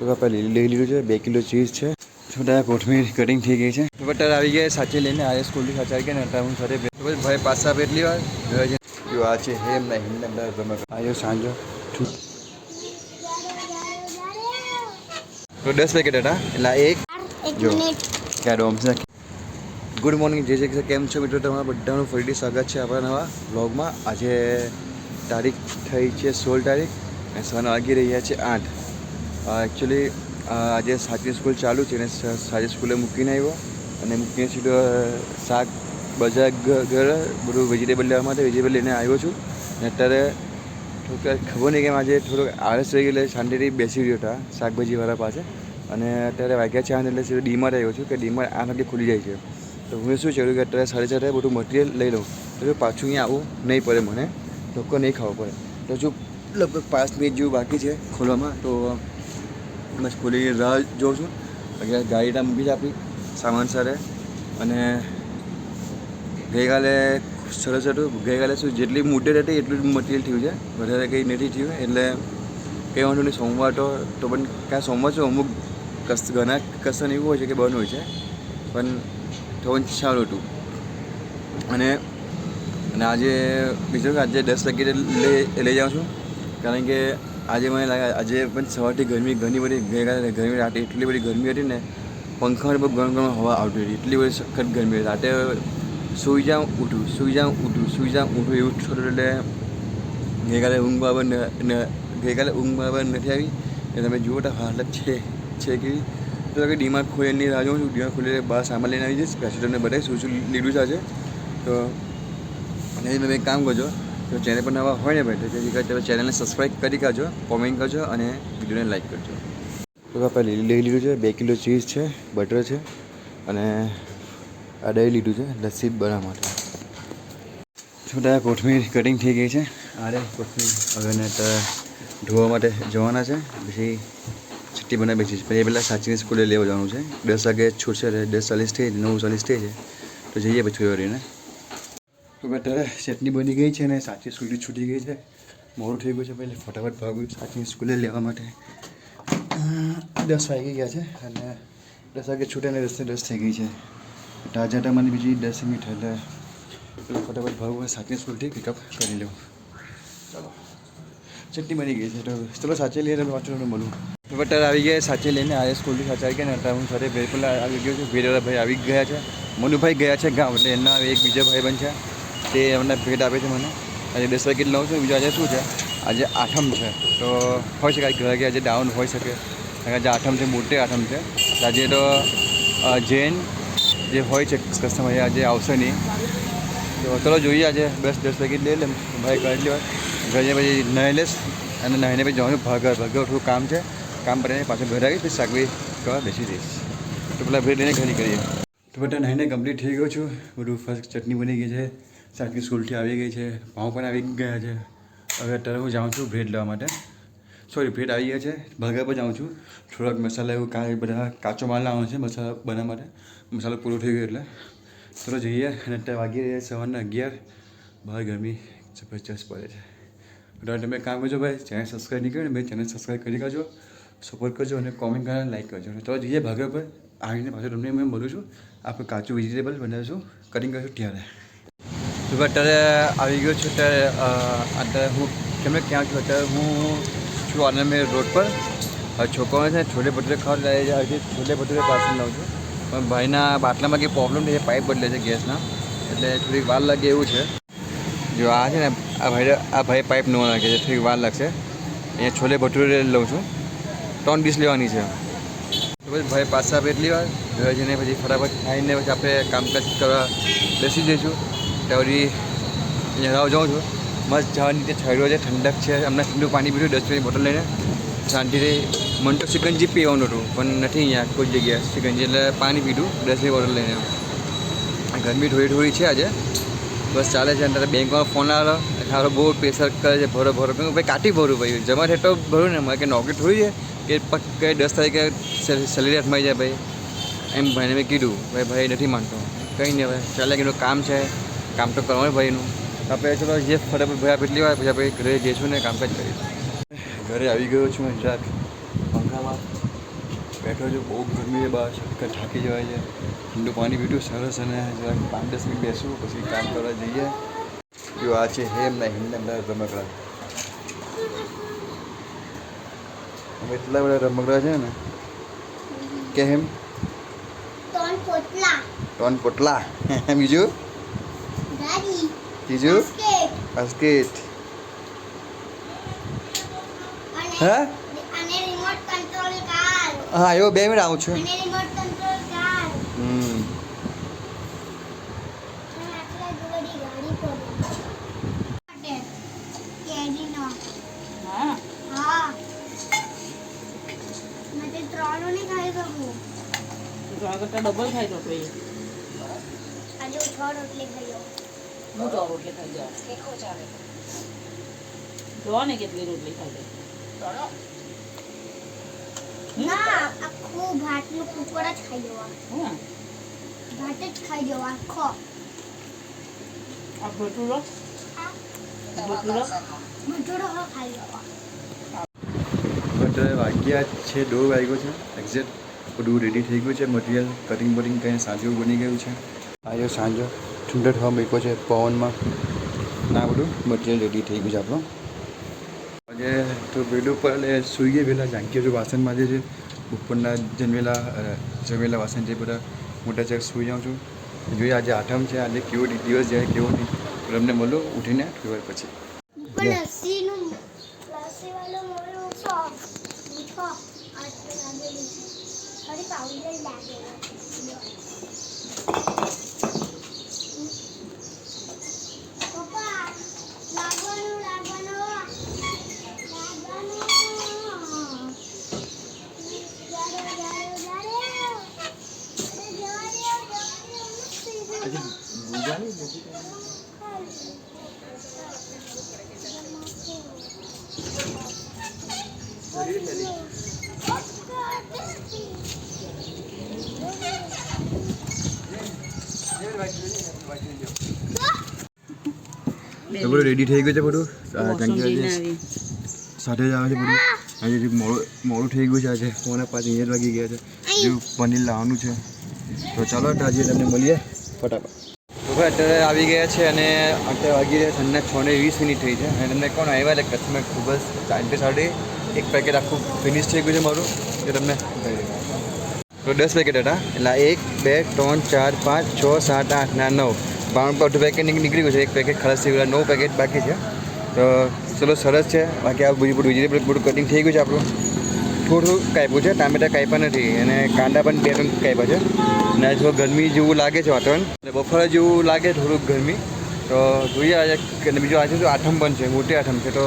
તો પહેલી લઈ લીધું છે 2 કિલો ચીઝ છે છોટા કોથમીર કટિંગ થઈ ગઈ છે બટર આવી ગયા સાચી લઈને આ સ્કૂલથી સાચા કે ને હું સાથે ભાઈ પાછા એટલી વાર જો આ છે હેમ ના હિન્દ આવ્યો સાંજો તો 10 પેકેટ હતા એટલે એક જો ક્યાં છે ગુડ મોર્નિંગ જે છે કેમ છો મિત્રો તમારા બધાનું ફરીથી સ્વાગત છે આપણા નવા વ્લોગમાં આજે તારીખ થઈ છે 16 તારીખ અને સવારના વાગી રહ્યા છે 8 એકચ્યુઅલી આજે સાચી સ્કૂલ ચાલુ છે અને સાચી સ્કૂલે મૂકીને આવ્યો અને મૂકીને સીધો શાક બજાર ઘર બધું વેજીટેબલ લેવા માટે વેજીટેબલ લઈને આવ્યો છું અને અત્યારે થોડુંક ખબર નહીં કેમ આજે થોડુંક આળસ રહી ગયેલી શાંતિથી બેસી રહ્યો હતા શાકભાજીવાળા પાસે અને અત્યારે વાગ્યા છે એટલે સીધો ડીમાર્ટ આવ્યો છું કે ડીમાર્ટ 8 વાગે ખુલી જાય છે તો હું શું કર્યું કે અત્યારે 4:30 બધું મટીરિયલ લઈ લઉં તો પાછું અહીંયા આવું નહીં પડે મને ધક્કો નહીં ખાવો પડે તો જો લગભગ 5 મિનિટ જેવું બાકી છે ખોલવામાં તો બસ ખોલી રાહ જોઉં છું અત્યારે ગાડી ત્યાં મૂકી જ આપી સામાન સાથે અને ગઈકાલે સરસ હતું ગઈકાલે શું જેટલી મુદ્દત હતી એટલું જ મટીરિયલ થયું છે વધારે કંઈ નથી થયું એટલે કંઈ વાંધો નહીં સોમવાર તો પણ કાંઈ સોમવાર શું અમુક ઘણા કસ્ટમર એવું હોય છે કે બંધ હોય છે પણ થોડું સારું હતું અને આજે બીજું કે આજે 10 પેકેટ લઈ જાઉં છું કારણ કે આજે મને લાગે આજે પણ સવારથી ગરમી ઘણી બધી ગઈકાલે ગરમી રાતે એટલી બધી ગરમી હતી ને પંખામાં પણ ગરમ ગરમ હવા આવતી હતી એટલી બધી સખત ગરમી હતી રાતે સૂઈ જાઉં ઉઠું એવું થોડું એટલે ગઈકાલે ઊંઘ બરાબર નથી આવી એ તમે જુઓ તો હાલત છે કેવી તો કે ડીમાર્ટ ખોલેલી રાહ જોઉં છું ડીમાર્ટ ખોલી બહાર સામાન લઈને આવી જઈશ પછી તમને બતાવીશ શું લીધું છે આજે તો અને તમે એક કામ કરજો તો ચેનલ પર નવા હોય ને ભાઈ તો જેથી તમે ચેનલને સબસ્ક્રાઈબ કરી કાઢજો કોમેન્ટ કરજો અને વિડીયોને લાઈક કરજો તો પહેલી લઈ લીધું છે 2 કિલો ચીઝ છે બટર છે અને આ દહીં લીધું છે લસ્સી બનાવવા માટે છોટા કોથમીર કટિંગ થઈ ગઈ છે આરે કોથમીર હવે ધોવા માટે જવાના છે પછી છઠ્ઠી બનાવી બેસી પછી પહેલાં સાચીને સ્કૂલે લેવા જવાનું છે 10 વાગે છૂટશે 10:40 થઈ 9:40 થઈ છે તો જઈએ પછી થોડી વારીને તો અત્યારે ચટણી બની ગઈ છે અને સાચી સ્કૂલથી છૂટી ગઈ છે મોડું થઈ ગયું છે પહેલે ફટાફટ ભાગ્યું સાચી સ્કૂલે લેવા માટે 10 વાગી ગયા છે અને 10 વાગે છૂટે અને 10:10 થઈ ગઈ છે તાજા મને બીજી 10 મિનિટ એટલે ફટાફટ ભાગવું સાચી સ્કૂલથી પિકઅપ કરી લઉં ચાલો ચટણી બની ગઈ છે તો ચલો સાચી લઈને વાંચવાનું મળું અત્યારે આવી ગયા સાચી લઈને આ સ્કૂલથી સાચા કે ને અત્યારે હું સાથે ભેર પેલા આવી ગયો છું ભેરવાળા ભાઈ આવી ગયા છે મનુભાઈ ગયા છે ગામ એટલે એમના એક બીજા ભાઈબંધ છે તે એમને ભેટ આપે છે મને આજે 10 પેકેટ લઉં છું બીજું આજે શું છે આજે આઠમ છે તો હોય શકે ઘરે કે આજે ડાઉન હોઈ શકે કારણ કે આજે આઠમ છે મોટી આઠમ છે આજે તો જૈન જે હોય છે કસ્ટમર આજે આવશે નહીં તો ચલો જોઈએ આજે 10 પેકેટ લઈ લે ભાઈ કરી લેવા ઘરે પછી નાહી લઈશ અને નાહીને પછી જવાનું ભાગર થોડું કામ છે કામ કરીને પાછું ઘરે આવી પછી શાકભાજી કરવા બેસી જઈશ તો પેલા ભેટ લઈને ઘરે કરીએ તો બધા નાહીને કમ્પ્લીટ થઈ ગયો છું બધું ફર્સ્ટ ચટણી બની ગઈ છે સાચી સ્કૂલથી આવી ગઈ છે પાઉં પણ આવી ગયા છે હવે અત્યારે હું જાઉં છું બ્રેડ લેવા માટે સોરી બ્રેડ આવી ગયા છે બર્ગર પર જાઉં છું થોડાક મસાલા એવું બધા કાચો માલ લાવવાનો છે મસાલા બનાવવા માટે મસાલો પૂરો થઈ ગયો એટલે ચલો જઈએ અને અત્યારે વાગી રહ્યા સવારના 11 બહાર ગરમી જબરજસ્ત પડે છે તો તમે કામ કરજો ભાઈ ચેનલ સબસ્ક્રાઈબ નહીં કર્યું ને ભાઈ ચેનલ સબસ્ક્રાઈબ કરી કાઢજો સપોર્ટ કરજો અને કોમેન્ટ કરીને લાઈક કરજો તો જઈએ ભાગર પર આવીને પાછું તમને મેં બોલું છું આપણે કાચું વેજીટેબલ બનાવીશું કટિંગ કરીશું ત્યારે તો અત્યારે આવી ગયો છું અત્યારે હું કેમ ક્યાં છું અત્યારે હું છું આનંદ રોડ પર છોકરાઓને છે છોલે ભટુરે ખાવા લઈ જાય છોલે ભટુરે પાર્સલ લાવું છું પણ ભાઈના બાટલામાં કંઈ પ્રોબ્લેમ નહીં પાઇપ બદલે છે ગેસના એટલે થોડીક વાર લાગે એવું છે જો આ છે ને આ ભાઈ પાઇપ ન લાગે છે થોડીક વાર લાગશે અહીંયા છોલે ભટુરે લઉં છું 3 ડીશ લેવાની છે તો પછી ભાઈ પાછા એટલી વાર ઘરે જઈને પછી ફટાફટ ખાઈને પછી આપણે કામકાજ કરવા બેસી જઈશું ત્યાં સુધી અહીંયા રાહ જાઉં છું મસ્ત જવા નીચે છાંયડો છે ઠંડક છે હમણાં ઠંડુ પાણી પીધું 10 મિનિટ બોટલ લઈને શાંતિથી મને તો સિકંજી પીવાનું હતું પણ નથી અહીંયા કોઈ જગ્યાએ સિકંજી એટલે પાણી પીધું 10 મિનિટ બોટલ લઈને ગરમી થોડી છે આજે બસ ચાલે છે અને બેંકમાં ફોન આવ્યો સારો બહુ પ્રેશર કરે છે ભરો ભાઈ કાઢી ભરું ભાઈ જમા થતો ભરું ને મારે કે નોકરી થોડી છે કે 10 તારીખે સેલેરી હાથમાં જાય ભાઈ એમ ભાઈને મેં કીધું ભાઈ નથી માનતો કંઈ નહીં હવે ચાલે કે એનું કામ છે કામ તો કરવાનું ભાઈનું આપણે ચલો જે ફટાફટ ભાઈ એટલી વાર પછી આપણે ઘરે જઈશું ને કામકાજ કરીશું ઘરે આવી ગયો છું જરાક પંખામાં બેઠો છું, બહુ ગરમી છે બહાર, થાકી જવાય છે. ઠંડુ પાણી પીધું સરસ અને જરાક 5-10 મિનિટ બેસું પછી કામ કરવા જઈએ. જો આ છે હેમ ને હિમના રમકડા. એટલા બધા રમકડા છે ને કે હેમ ત્રણ પોટલા બીજું ત્રીજું બાસ્કેટ. હા હા એવો 2 મિનિટ આવું છું. ડબલ ખાઈ તો હું 6 રોટલી ખાઈ જાઉં. જો ને કેટલી રોટલી ખાઈ જાય. ના આખું ભાતનું કુકર જ ખાઈ જવા. ભાત જ ખાઈ જવા આખો. આ ભટુરો ભટુરો ખાઈ જવા. અત્યારે વાગ્યા છે 2 વાગ્યો છે એક્ઝેક્ટ. બધું રેડી થઈ ગયું છે, મટીરિયલ કટિંગ બટિંગ કરીને સાંજો બની ગયું છે. આજે સાંજો ઠંડો થવા મૂક્યો છે પવનમાં. ના બધું મટીરિયલ રેડી થઈ ગયું છે આપણું. આજે તો બેડ ઉપર એટલે સૂઈએ પહેલાં જાંકીએ જો વાસણ માજે છે. ઉપરના જમેલા વાસણ જે બધા મોટા છે સૂઈ જાઉં છું. જોઈએ આજે આઠમ છે, આજે કેવો દિવસ જાય કેવો નહીં તમને મળું ઉઠીને થોડી વાર પછી. લસ્સી વાળો મોળો છો મીઠો આટલે લાગેલી છે. થોડી પાવડર લાગેલી. પપ્પા લાગવાનું બધું રેડી થઈ ગયું છે બધું. જાંકી આજે સાથે જ આવે છે બધું. આજે મોડું થઈ ગયું છે. આજે 4:45 અહીંયા જ વાગી ગયા છે. જો પનીર લાવવાનું છે તો ચાલો આજે તમને મળીએ ફટાફટ. તો ભાઈ અત્યારે આવી ગયા છે અને અત્યારે વાગી રહ્યા ઠંડા 6:20 થઈ છે અને તમને કોણ આવ્યા એટલે કચ્છમાં ખૂબ જ ટાઈમ એક પેકેટ આખું ફિનિશ થઈ ગયું છે મારું એ તમને તો 10 પેકેટ હતા એટલે 1 2 3 4 5 6 7 8 9 અડધું પેકેટ નીકળી ગયું છે. એક પેકેટ ખલાસ થઈ ગયું, 9 પેકેટ બાકી છે. તો ચલો સરસ છે. બાકી આ બધું વેજીટેબલ કટિંગ થઈ ગયું છે આપણું. થોડું કાપ્યું છે, ટામેટા કાપ્યા નથી અને કાંદા પણ 2-3 કાપ્યા છે. અને થોડું ગરમી જેવું લાગે છે વાતાવરણ અને બફારા જેવું લાગે થોડુંક ગરમી. તો જોઈએ આજે બીજું આજે તો આઠમ પણ છે, મોટી આઠમ છે. તો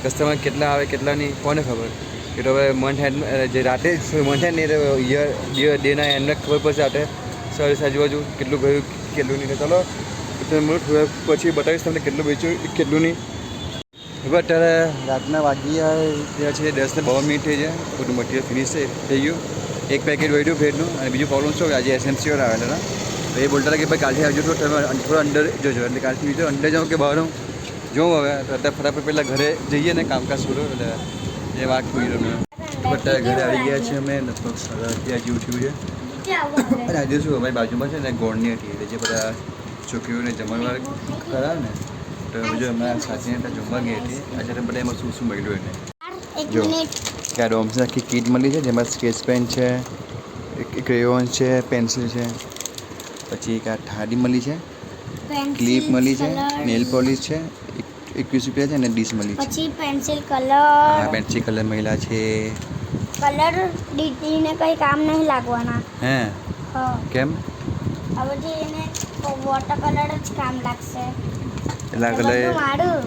કસ્ટમર કેટલા આવે કેટલા નહીં કોને ખબર. એ તો હવે મન થાય જે રાતે મન થાય ને ડેના એમને ખબર પડશે રાતે સવારે આજુબાજુ કેટલું ગયું કેટલું નહીં. ચાલો પછી બતાવીશ તમને કેટલું વેચ્યું કેટલું નહીં. હવે અત્યારે રાતના વાગ્યા ત્યાં છે 10:52 થઈ છે. બધું મટીરિયલ ફિનિશ થઈ ગયું. એક પેકેટ વધ્યું બ્રેડનું અને બીજું પ્રોબ્લેમ શું આજે એસએમસીઓ આવેલા હતા. તો એ બોલતા હતા કે ભાઈ કાલથી આવજો તો તમે થોડો અંદર જજો. એટલે કાલથી બીજો અંદર જાઉં કે બહાર જોઉં. હવે અત્યારે ફટાફટ પહેલાં ઘરે જઈએ ને કામકાજ શરૂ એટલે એ વાત પૂરી તમે. અત્યારે ઘરે આવી ગયા છીએ અમે લગભગ 11:30 જેવું થયું છે. અને આજે શું અમારી બાજુમાં છે ને ગોળની હતી એટલે જે બધા છોકરીઓને જમણવાર કરાવે ને તો બીજું અમારા સાચીને ત્યાં જમવા ગઈ હતી. આજે બધા એમાં શું મળ્યું એને જો કે આ ડોમ્સની આખી કીટ મળી છે જેમાં સ્કેચ પેન છે, ક્રેયોન છે, પેન્સિલ છે, પછી એક આ થાળી મળી છે, ક્લિપ મળી છે, નેલ પોલિશ છે, 21 રૂપિયા છે અને ડીશ મળી છે. પછી પેન્સિલ કલર. હા પેન્સિલ કલર મળ્યા છે. કલર ડીટીને કંઈ કામ નહીં લાગવાના. હે કેમ? હવે જે એને વોટર કલર જ કામ લાગશે. એટલા કલર મારું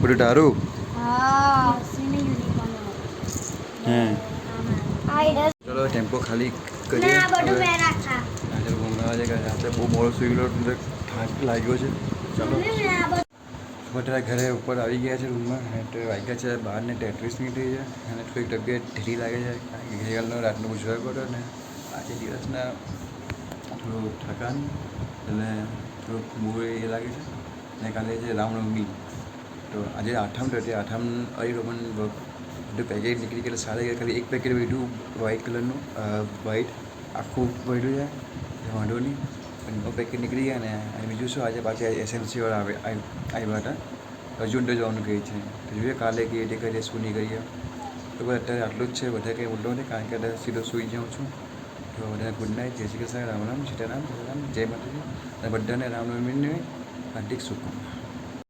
બધું તારું. હા ચલો ટેમ્પો ખાલી કરીએ. ના બધું મેં રાખા. આજે ઊંઘવા છે કે રાત્રે બહુ મોડો સુઈ ગયો એટલે થાક લાગ્યો છે. ચાલો બધા ઘરે ઉપર આવી ગયા છે રૂમમાં. એટલે વાગ્યા છે 12:33 થઈ છે અને થોડીક તબિયત ઢીલી લાગે છે. ગઈકાલનો રાતનો ગુજરા કર્યો ને આજે દિવસના થોડું થકાન એટલે થોડુંક મૂળ એ લાગે છે. અને કાલે છે રામનવમી તો આજે આઠમ તો તે આઠમ અરિરોમન બધું પેકેટ નીકળી ગયા સારા ગયા. ખાલી એક પેકેટ વધ્યું વ્હાઇટ કલરનું, વ્હાઇટ આખું વધ્યું છે વાંધો નહીં. પણ પેકેટ નીકળી ગયા ને. અને બીજું શું આજે પાછા એસએમસીવાળા આવ્યા હતા. હજુ તો જવાનું કહે છે. તો જોઈએ કાલે કહીએ તે કરીએ શું નહીં કરીએ. તો બસ અત્યારે આટલું જ છે. બધા કંઈ બોલતો નથી કારણ કે અત્યારે સીધો સૂઈ જાઉં છું. તો બધાને ગુડ નાઇટ, જય શ્રી કૃષ્ણ, રામ રામ, સીતારામ, જય માતાજી. અને બધાને રામનવમીની હાર્દિક શુભકામના.